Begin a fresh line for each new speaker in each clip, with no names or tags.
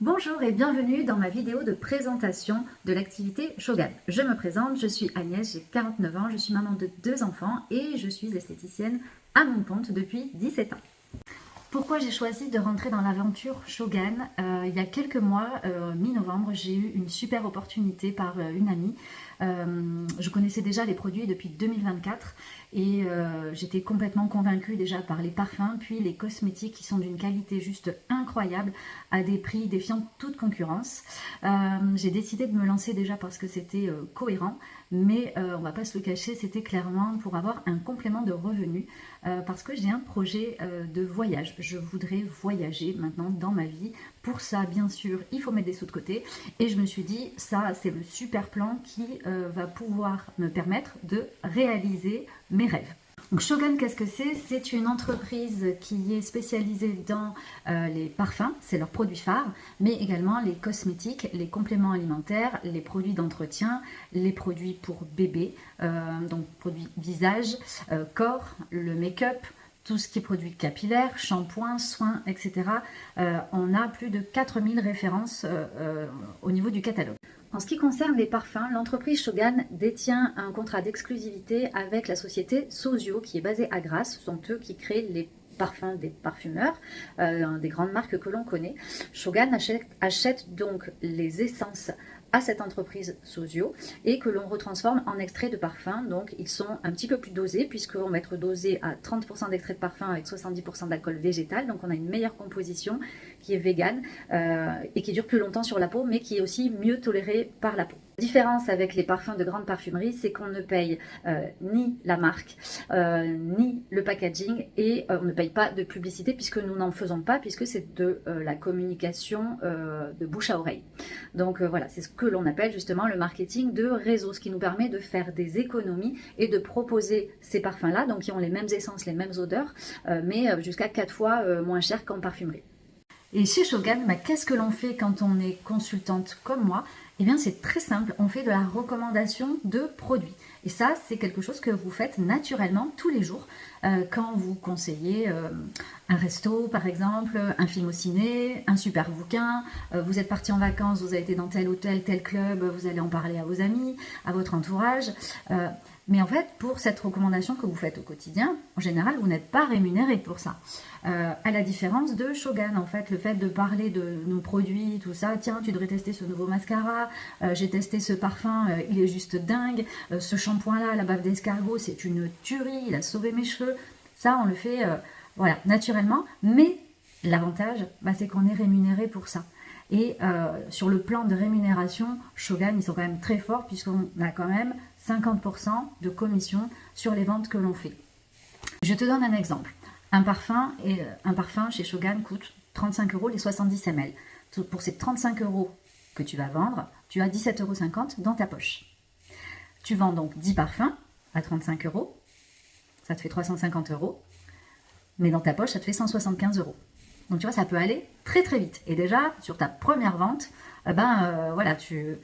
Bonjour et bienvenue dans ma vidéo de présentation de l'activité Shogan. Je me présente, je suis Agnès, j'ai 49 ans, je suis maman de 2 enfants et je suis esthéticienne à mon compte depuis 17 ans. Pourquoi j'ai choisi de rentrer dans l'aventure Shogan? Il y a quelques mois, mi-novembre, j'ai eu une super opportunité par une amie. Je connaissais déjà les produits depuis 2024 et j'étais complètement convaincue déjà par les parfums, puis les cosmétiques qui sont d'une qualité juste incroyable à des prix défiant toute concurrence. J'ai décidé de me lancer déjà parce que c'était cohérent, mais on va pas se le cacher, c'était clairement pour avoir un complément de revenus parce que j'ai un projet de voyage. Je voudrais voyager maintenant dans ma vie. Pour ça, bien sûr, il faut mettre des sous de côté. Et je me suis dit, ça, c'est le super plan qui va pouvoir me permettre de réaliser mes rêves. Donc Shogan, qu'est-ce que c'est? C'est une entreprise qui est spécialisée dans les parfums, c'est leur produit phare, mais également les cosmétiques, les compléments alimentaires, les produits d'entretien, les produits pour bébé, donc produits visage, corps, le make-up, tout ce qui est produits capillaires, shampoings, soins, etc. On a plus de 4000 références au niveau du catalogue. En ce qui concerne les parfums, l'entreprise Shogan détient un contrat d'exclusivité avec la société Sozio qui est basée à Grasse. Ce sont eux qui créent les parfums des parfumeurs, des grandes marques que l'on connaît. Shogan achète donc les essences à cette entreprise Sozio et que l'on retransforme en extraits de parfum. Donc ils sont un petit peu plus dosés puisqu'on va être dosé à 30% d'extrait de parfum avec 70% d'alcool végétal. Donc on a une meilleure composition qui est végane et qui dure plus longtemps sur la peau mais qui est aussi mieux tolérée par la peau. La différence avec les parfums de grande parfumerie, c'est qu'on ne paye ni la marque, ni le packaging et on ne paye pas de publicité puisque nous n'en faisons pas puisque c'est de la communication de bouche à oreille. Donc voilà, c'est ce que l'on appelle justement le marketing de réseau, ce qui nous permet de faire des économies et de proposer ces parfums-là, donc qui ont les mêmes essences, les mêmes odeurs, mais jusqu'à 4 fois moins cher qu'en parfumerie. Et chez Shogan, qu'est-ce que l'on fait quand on est consultante comme moi? Eh bien, c'est très simple, on fait de la recommandation de produits. Et ça, c'est quelque chose que vous faites naturellement tous les jours quand vous conseillez un resto, par exemple, un film au ciné, un super bouquin, vous êtes parti en vacances, vous avez été dans tel hôtel, tel club, vous allez en parler à vos amis, à votre entourage. Mais en fait, pour cette recommandation que vous faites au quotidien, en général, vous n'êtes pas rémunéré pour ça. À la différence de Shogan, en fait, le fait de parler de nos produits, tout ça, tiens, tu devrais tester ce nouveau mascara, j'ai testé ce parfum, il est juste dingue, ce shampoing-là, la bave d'escargot, c'est une tuerie, il a sauvé mes cheveux. Ça, on le fait voilà, naturellement, mais l'avantage, c'est qu'on est rémunéré pour ça. Et sur le plan de rémunération, Shogan, ils sont quand même très forts puisqu'on a quand même 50% de commission sur les ventes que l'on fait. Je te donne un exemple. Un parfum chez Shogan coûte 35 € les 70 ml. Pour ces 35 € que tu vas vendre, tu as 17,50 € dans ta poche. Tu vends donc 10 parfums à 35 €, ça te fait 350 €, mais dans ta poche, ça te fait 175 €. Donc tu vois, ça peut aller très très vite. Et déjà, sur ta première vente, voilà, tu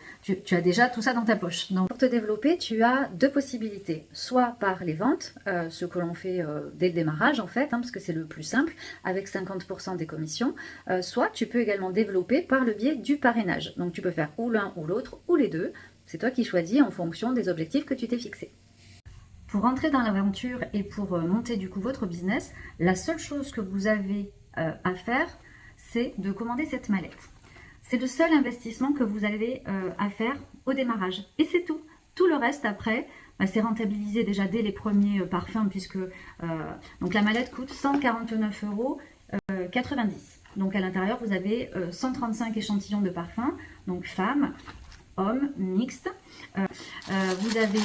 as déjà tout ça dans ta poche. Donc pour te développer, tu as deux possibilités. Soit par les ventes, ce que l'on fait dès le démarrage en fait, parce que c'est le plus simple, avec 50% des commissions. Soit tu peux également développer par le biais du parrainage. Donc tu peux faire ou l'un ou l'autre, ou les deux. C'est toi qui choisis en fonction des objectifs que tu t'es fixés. Pour entrer dans l'aventure et pour monter du coup votre business, la seule chose que vous avez à faire, c'est de commander cette mallette. C'est le seul investissement que vous avez à faire au démarrage. Et c'est tout. Tout le reste après, c'est rentabilisé déjà dès les premiers parfums puisque donc la mallette coûte 149,90 €. Donc à l'intérieur, vous avez 135 échantillons de parfums, donc femmes, hommes, mixtes. Vous avez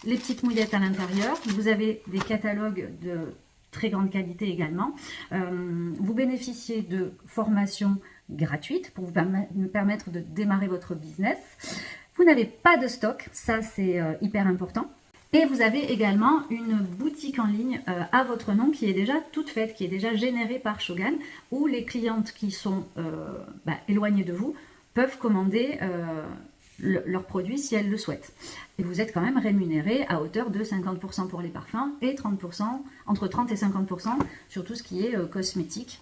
les petites mouillettes à l'intérieur. Vous avez des catalogues de très grande qualité également. Vous bénéficiez de formations gratuites pour vous permettre de démarrer votre business. Vous n'avez pas de stock, ça c'est hyper important. Et vous avez également une boutique en ligne à votre nom qui est déjà toute faite, qui est déjà générée par Shogan, où les clientes qui sont éloignées de vous peuvent commander leurs produits si elles le souhaitent. Et vous êtes quand même rémunéré à hauteur de 50% pour les parfums et 30%, entre 30 et 50% sur tout ce qui est cosmétique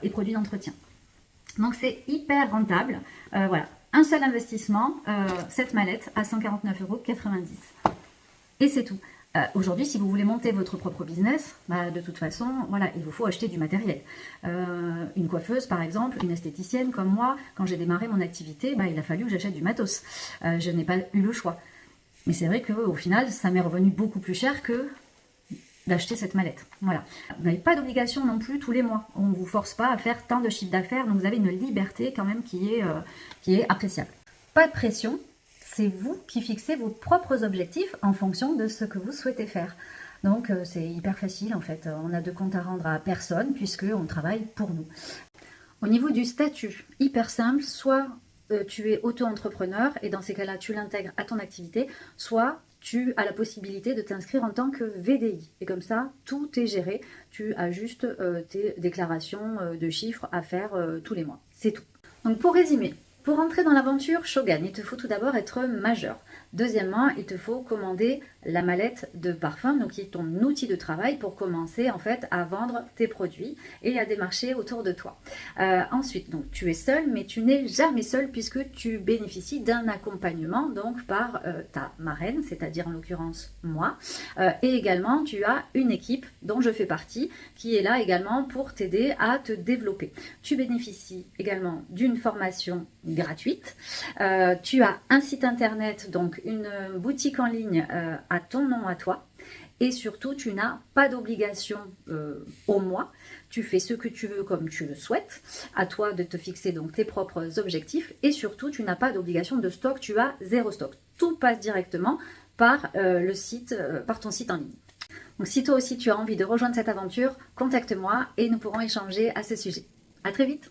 et produits d'entretien. Donc c'est hyper rentable. Voilà, un seul investissement, cette mallette à 149,90 €. Et c'est tout. Aujourd'hui, si vous voulez monter votre propre business, bah, de toute façon, voilà, il vous faut acheter du matériel. Une coiffeuse, par exemple, une esthéticienne comme moi, quand j'ai démarré mon activité, bah, il a fallu que j'achète du matos. Je n'ai pas eu le choix. Mais c'est vrai qu'au final, ça m'est revenu beaucoup plus cher que d'acheter cette mallette. Voilà. Vous n'avez pas d'obligation non plus tous les mois. On ne vous force pas à faire tant de chiffre d'affaires, donc vous avez une liberté quand même qui est appréciable. Pas de pression, c'est vous qui fixez vos propres objectifs en fonction de ce que vous souhaitez faire. Donc c'est hyper facile en fait. On n'a de compte à rendre à personne puisqu'on travaille pour nous. Au niveau du statut, hyper simple, soit tu es auto-entrepreneur et dans ces cas-là tu l'intègres à ton activité, soit tu as la possibilité de t'inscrire en tant que VDI. Et comme ça, tout est géré. Tu as juste tes déclarations de chiffres à faire tous les mois. C'est tout. Donc pour résumer, pour entrer dans l'aventure Shogan, il te faut tout d'abord être majeur. Deuxièmement, il te faut commander la mallette de parfum, donc qui est ton outil de travail pour commencer en fait à vendre tes produits et à démarcher autour de toi. Ensuite, donc tu es seul, mais tu n'es jamais seul puisque tu bénéficies d'un accompagnement donc par ta marraine, c'est-à-dire en l'occurrence moi, et également tu as une équipe dont je fais partie qui est là également pour t'aider à te développer. Tu bénéficies également d'une formation gratuite. Tu as un site internet, donc une boutique en ligne à ton nom à toi. Et surtout, tu n'as pas d'obligation au mois. Tu fais ce que tu veux comme tu le souhaites. À toi de te fixer donc tes propres objectifs. Et surtout, tu n'as pas d'obligation de stock. Tu as 0 stock. Tout passe directement par par ton site en ligne. Donc si toi aussi tu as envie de rejoindre cette aventure, contacte-moi et nous pourrons échanger à ce sujet. À très vite!